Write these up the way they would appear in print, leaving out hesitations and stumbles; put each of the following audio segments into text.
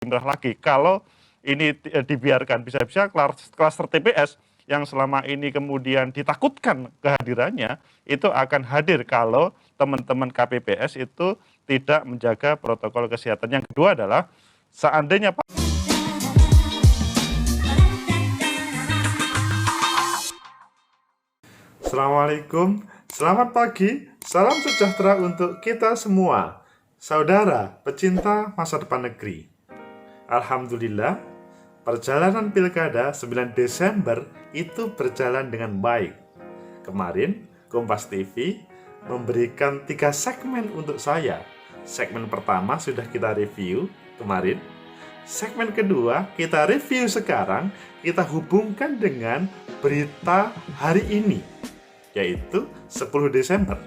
merah lagi kalau ini dibiarkan. Bisa-bisa klaster TPS yang selama ini kemudian ditakutkan kehadirannya itu akan hadir kalau teman-teman KPPS itu tidak menjaga protokol kesehatan. Yang kedua adalah seandainya Assalamualaikum, selamat pagi, salam sejahtera untuk kita semua, saudara pecinta masa depan negeri. Alhamdulillah, perjalanan Pilkada 9 Desember itu berjalan dengan baik. Kemarin, Kompas TV memberikan 3 segmen untuk saya. Segmen pertama sudah kita review kemarin. Segmen kedua kita review sekarang, kita hubungkan dengan berita hari ini, yaitu 10 Desember.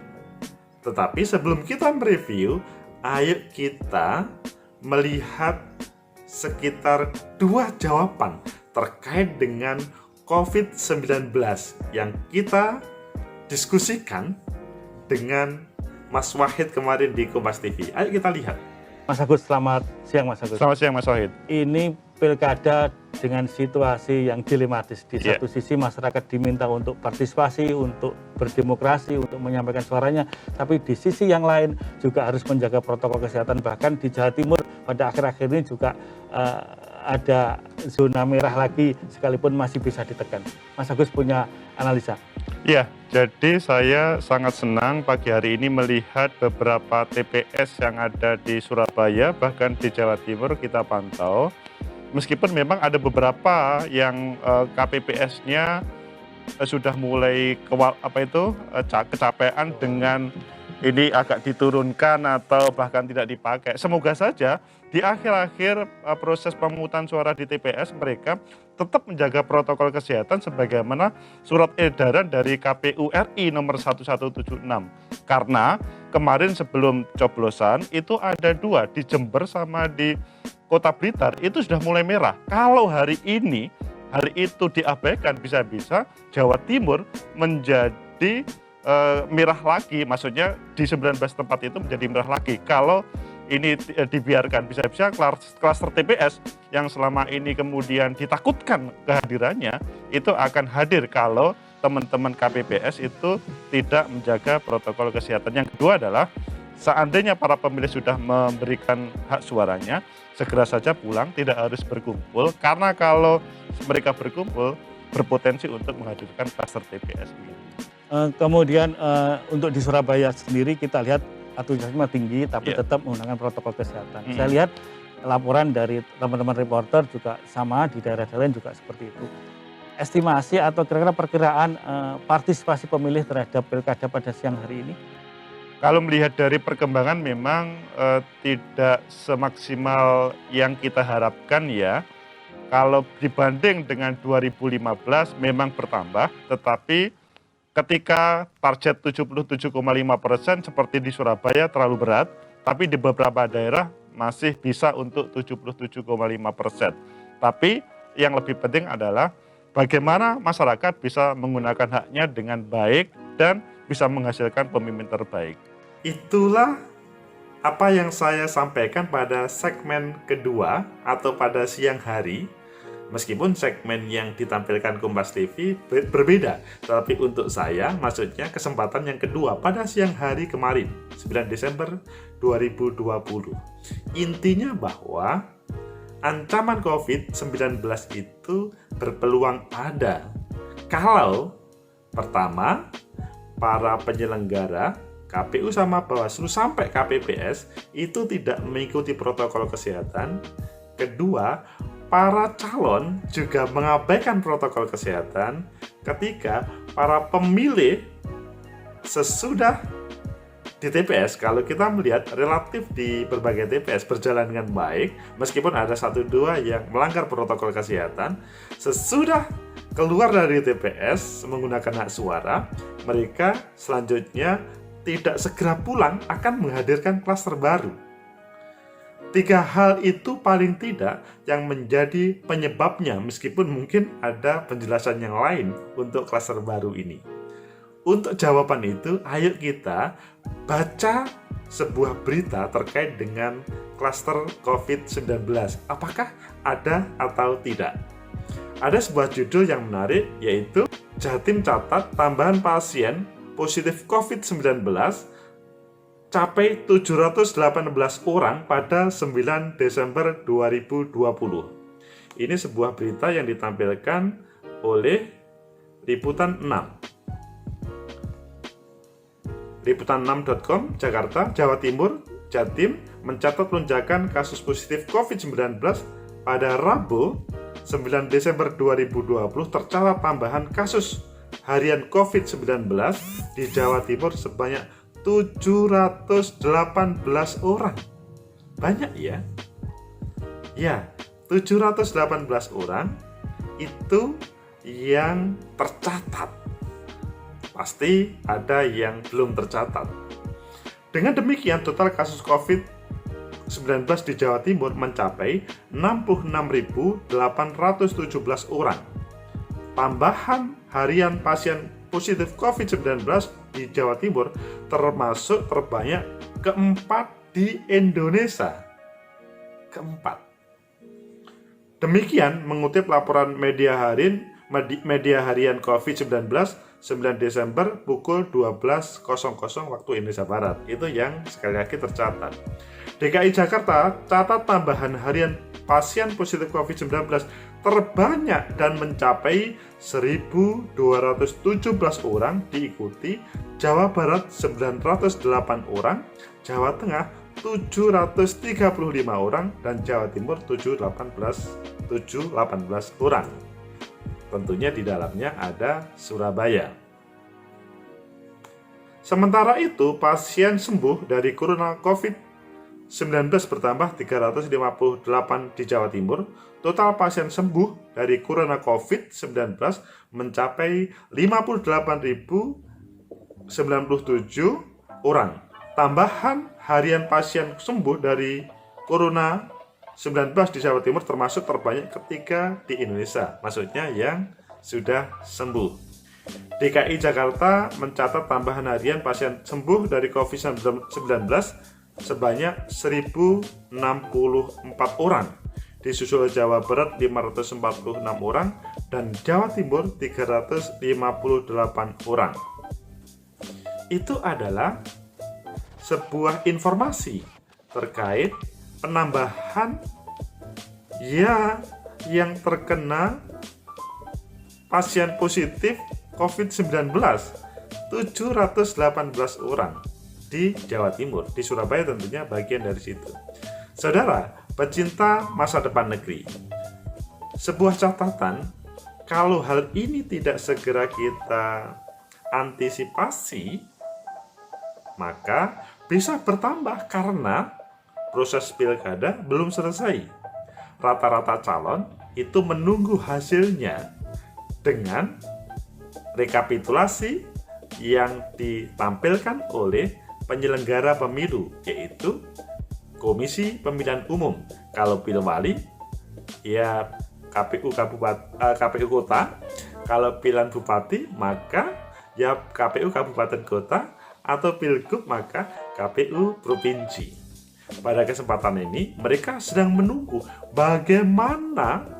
Tetapi sebelum kita mereview, ayo kita melihat sekitar 2 jawaban terkait dengan COVID-19 yang kita diskusikan dengan Mas Wahid kemarin di Kompas TV. Ayo kita lihat. Mas Agus, selamat siang Mas Agus. Selamat siang Mas Wahid. Ini pilkada dengan situasi yang dilematis. Di satu sisi masyarakat diminta untuk partisipasi, untuk berdemokrasi, untuk menyampaikan suaranya. Tapi di sisi yang lain juga harus menjaga protokol kesehatan. Bahkan di Jawa Timur pada akhir-akhir ini juga ada zona merah lagi sekalipun masih bisa ditekan. Mas Agus punya analisa? Ya, jadi saya sangat senang pagi hari ini melihat beberapa TPS yang ada di Surabaya, bahkan di Jawa Timur kita pantau. Meskipun memang ada beberapa yang KPPS-nya sudah mulai kecapean dengan ini agak diturunkan atau bahkan tidak dipakai. Semoga saja di akhir-akhir proses pemungutan suara di TPS mereka tetap menjaga protokol kesehatan sebagaimana surat edaran dari KPU RI nomor 1176. Karena kemarin sebelum coblosan itu ada 2 di Jember sama di Kota Blitar itu sudah mulai merah. Kalau hari itu diabaikan, bisa-bisa Jawa Timur menjadi merah lagi, maksudnya di 19 tempat itu menjadi merah lagi kalau ini dibiarkan. Bisa-bisa klaster TPS yang selama ini kemudian ditakutkan kehadirannya itu akan hadir kalau teman-teman KPPS itu tidak menjaga protokol kesehatan. Yang kedua adalah seandainya para pemilih sudah memberikan hak suaranya, segera saja pulang, tidak harus berkumpul, karena kalau mereka berkumpul berpotensi untuk menghadirkan klaster TPS ini. Kemudian untuk di Surabaya sendiri kita lihat antusiasme tinggi tapi tetap menggunakan protokol kesehatan. Saya lihat laporan dari teman-teman reporter juga sama di daerah-daerah lain juga seperti itu. Estimasi atau kira-kira perkiraan partisipasi pemilih terhadap pilkada pada siang hari ini? Kalau melihat dari perkembangan memang tidak semaksimal yang kita harapkan ya. Kalau dibanding dengan 2015 memang bertambah, tetapi ketika target 77,5% seperti di Surabaya terlalu berat, tapi di beberapa daerah masih bisa untuk 77,5%. Tapi yang lebih penting adalah bagaimana masyarakat bisa menggunakan haknya dengan baik dan bisa menghasilkan pemimpin terbaik. Itulah apa yang saya sampaikan pada segmen kedua atau pada siang hari. Meskipun segmen yang ditampilkan Kompas TV berbeda, tetapi untuk saya maksudnya kesempatan yang kedua pada siang hari kemarin 9 Desember 2020. Intinya bahwa ancaman COVID-19 itu berpeluang ada kalau pertama para penyelenggara KPU sama Bawaslu sampai KPPS itu tidak mengikuti protokol kesehatan. Kedua, para calon juga mengabaikan protokol kesehatan ketika para pemilih sesudah di TPS, kalau kita melihat relatif di berbagai TPS berjalan dengan baik, meskipun ada 1-2 yang melanggar protokol kesehatan, sesudah keluar dari TPS menggunakan hak suara, mereka selanjutnya tidak segera pulang akan menghadirkan klaster baru. 3 hal itu paling tidak yang menjadi penyebabnya, meskipun mungkin ada penjelasan yang lain untuk klaster baru ini. untuk jawaban itu, ayo kita baca sebuah berita terkait dengan klaster COVID-19. Apakah ada atau tidak? Ada sebuah judul yang menarik, yaitu Jatim catat tambahan pasien positif COVID-19 capai 718 orang pada 9 Desember 2020. Ini sebuah berita yang ditampilkan oleh Liputan 6. Liputan6.com, Jakarta, Jawa Timur, Jatim mencatat lonjakan kasus positif COVID-19 pada Rabu 9 Desember 2020 tercatat tambahan kasus harian COVID-19 di Jawa Timur sebanyak 718 orang. Banyak ya? Ya, 718 orang itu yang tercatat. Pasti ada yang belum tercatat. Dengan demikian, total kasus COVID-19 di Jawa Timur mencapai 66.817 orang. Tambahan harian pasien positif COVID-19 di Jawa Timur termasuk terbanyak keempat di Indonesia. Keempat. Demikian mengutip laporan media harian COVID-19 9 Desember pukul 12.00 waktu Indonesia Barat. Itu yang sekali lagi tercatat. DKI Jakarta catat tambahan harian pasien positif COVID-19 terbanyak dan mencapai 1.217 orang, diikuti Jawa Barat 908 orang, Jawa Tengah 735 orang, dan Jawa Timur 718 orang. Tentunya di dalamnya ada Surabaya. Sementara itu, pasien sembuh dari corona COVID-19 bertambah 358 di Jawa Timur. Total pasien sembuh dari corona COVID-19 mencapai 58.097 orang. Tambahan harian pasien sembuh dari corona 19 di Jawa Timur termasuk terbanyak ketiga di Indonesia, maksudnya yang sudah sembuh. DKI Jakarta mencatat tambahan harian pasien sembuh dari COVID-19 sebanyak 1.064 orang, disusul Jawa Barat 546 orang, dan Jawa Timur 358 orang. Itu adalah sebuah informasi terkait penambahan yang terkena pasien positif COVID-19 718 orang di Jawa Timur. Di Surabaya tentunya bagian dari situ. Saudara, pecinta masa depan negeri, sebuah catatan, kalau hal ini tidak segera kita antisipasi, maka bisa bertambah karena proses pilkada belum selesai. Rata-rata calon itu menunggu hasilnya dengan rekapitulasi yang ditampilkan oleh penyelenggara pemilu, yaitu Komisi Pemilihan Umum. Kalau Pilwali, ya KPU Kota. Kalau pilihan bupati, maka ya KPU Kabupaten Kota, atau Pilgub, maka KPU Provinsi. Pada kesempatan ini, mereka sedang menunggu bagaimana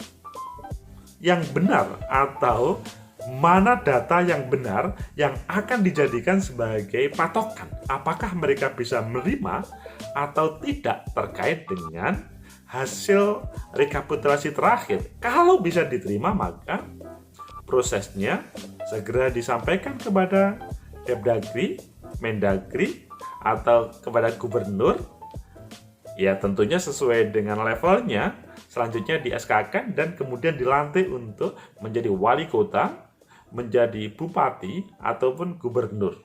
yang benar atau mana data yang benar yang akan dijadikan sebagai patokan. Apakah mereka bisa menerima atau tidak terkait dengan hasil rekapitulasi terakhir. Kalau bisa diterima, maka prosesnya segera disampaikan kepada Depdagri, Mendagri, atau kepada gubernur. Ya tentunya sesuai dengan levelnya, selanjutnya di SK-kan dan kemudian dilantik untuk menjadi wali kota, menjadi bupati, ataupun gubernur.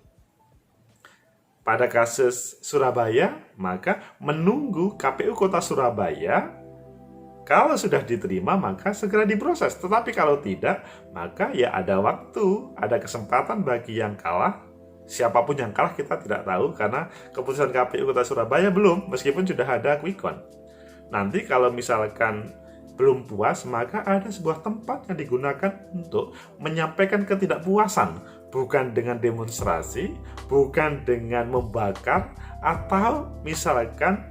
Pada kasus Surabaya, maka menunggu KPU Kota Surabaya, kalau sudah diterima maka segera diproses. Tetapi kalau tidak, maka ya ada waktu, ada kesempatan bagi yang kalah. Siapapun yang kalah kita tidak tahu karena keputusan KPU Kota Surabaya belum, meskipun sudah ada quick count. Nanti kalau misalkan belum puas, maka ada sebuah tempat yang digunakan untuk menyampaikan ketidakpuasan, bukan dengan demonstrasi, bukan dengan membakar, atau misalkan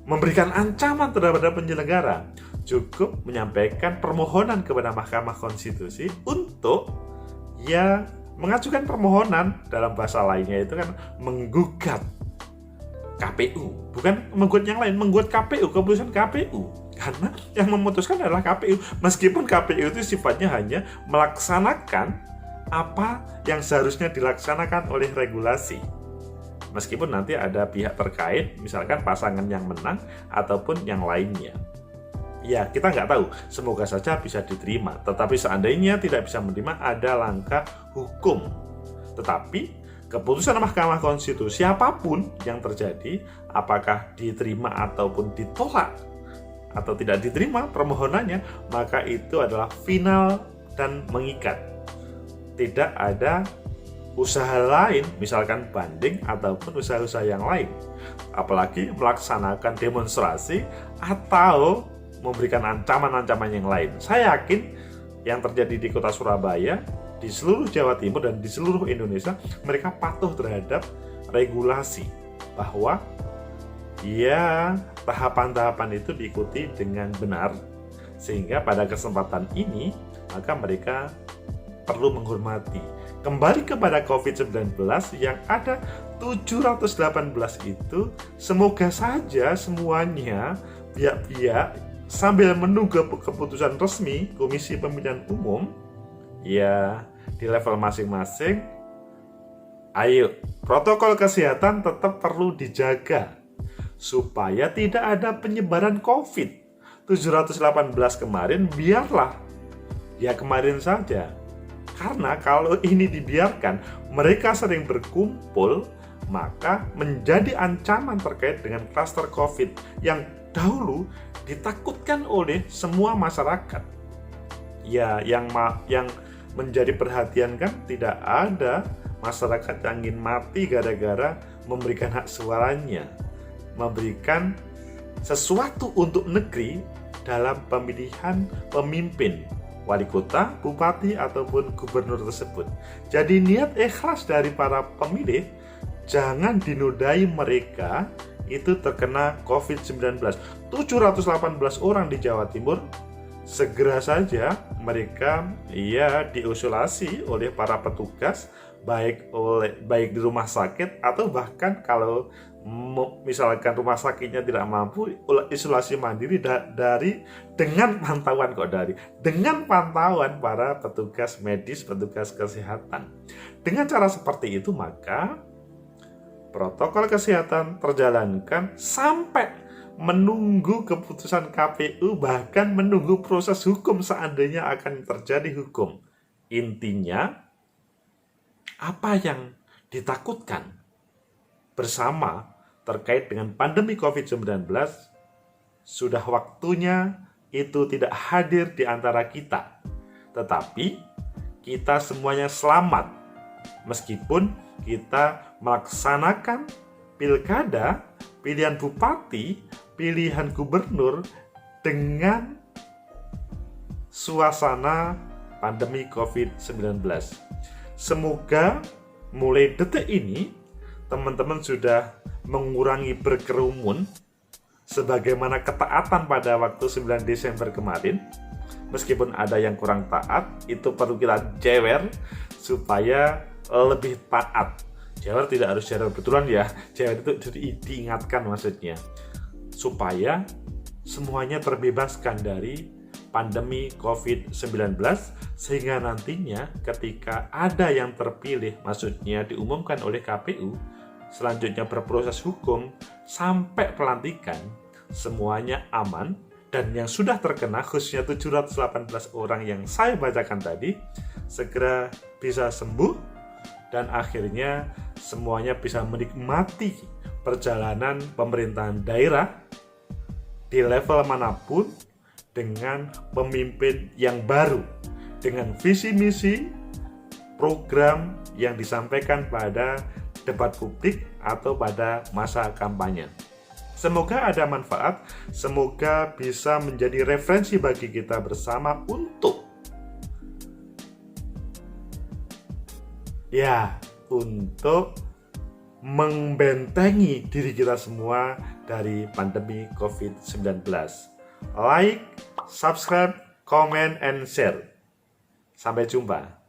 memberikan ancaman terhadap penyelenggara. Cukup menyampaikan permohonan kepada Mahkamah Konstitusi untuk mengajukan permohonan, dalam bahasa lainnya itu kan menggugat KPU, bukan menggugat yang lain, menggugat KPU, keputusan KPU, karena yang memutuskan adalah KPU, meskipun KPU itu sifatnya hanya melaksanakan apa yang seharusnya dilaksanakan oleh regulasi, meskipun nanti ada pihak terkait, misalkan pasangan yang menang ataupun yang lainnya. Ya, kita nggak tahu, semoga saja bisa diterima. Tetapi seandainya tidak bisa menerima, ada langkah hukum. Tetapi keputusan Mahkamah Konstitusi apapun yang terjadi, apakah diterima ataupun ditolak atau tidak diterima permohonannya, maka itu adalah final dan mengikat. Tidak ada usaha lain, misalkan banding ataupun usaha-usaha yang lain. Apalagi melaksanakan demonstrasi atau memberikan ancaman-ancaman yang lain. Saya yakin yang terjadi di kota Surabaya, di seluruh Jawa Timur, dan di seluruh Indonesia, mereka patuh terhadap regulasi, bahwa tahapan-tahapan itu diikuti dengan benar, sehingga pada kesempatan ini maka mereka perlu menghormati. Kembali kepada COVID-19 yang ada 718 itu, semoga saja semuanya pihak-pihak sambil menunggu keputusan resmi Komisi Pemilihan Umum di level masing-masing, ayo, protokol kesehatan tetap perlu dijaga supaya tidak ada penyebaran COVID. 718 kemarin biarlah kemarin saja, karena kalau ini dibiarkan, mereka sering berkumpul, maka menjadi ancaman terkait dengan klaster COVID yang dahulu ditakutkan oleh semua masyarakat. Yang menjadi perhatian kan, tidak ada masyarakat yang ingin mati gara-gara memberikan hak suaranya, memberikan sesuatu untuk negeri dalam pemilihan pemimpin, wali kota, bupati, ataupun gubernur tersebut. Jadi niat ikhlas dari para pemilih jangan dinodai mereka itu terkena COVID-19. 718 orang di Jawa Timur, segera saja mereka diisolasi oleh para petugas, baik di rumah sakit, atau bahkan kalau misalkan rumah sakitnya tidak mampu, isolasi mandiri dengan pantauan para petugas medis, petugas kesehatan. Dengan cara seperti itu, maka protokol kesehatan terjalankan sampai menunggu keputusan KPU, bahkan menunggu proses hukum seandainya akan terjadi hukum. Intinya, apa yang ditakutkan bersama terkait dengan pandemi COVID-19, sudah waktunya itu tidak hadir di antara kita. Tetapi kita semuanya selamat, meskipun kita melaksanakan pilkada, pilihan bupati, pilihan gubernur dengan suasana pandemi COVID-19. Semoga mulai detik ini teman-teman sudah mengurangi berkerumun sebagaimana ketaatan pada waktu 9 Desember kemarin. Meskipun ada yang kurang taat, itu perlu kita jewer supaya lebih taat. Jewer tidak harus jewer betulan ya, jewer itu diingatkan maksudnya, supaya semuanya terbebaskan dari pandemi COVID-19, sehingga nantinya ketika ada yang terpilih, maksudnya diumumkan oleh KPU, selanjutnya berproses hukum sampai pelantikan, semuanya aman, dan yang sudah terkena, khususnya 718 orang yang saya bacakan tadi, segera bisa sembuh, dan akhirnya semuanya bisa menikmati perjalanan pemerintahan daerah di level manapun dengan pemimpin yang baru, dengan visi misi program yang disampaikan pada debat publik atau pada masa kampanye. Semoga ada manfaat, semoga bisa menjadi referensi bagi kita bersama untuk membentengi diri kita semua dari pandemi COVID-19. Like, subscribe, comment, and share. Sampai jumpa.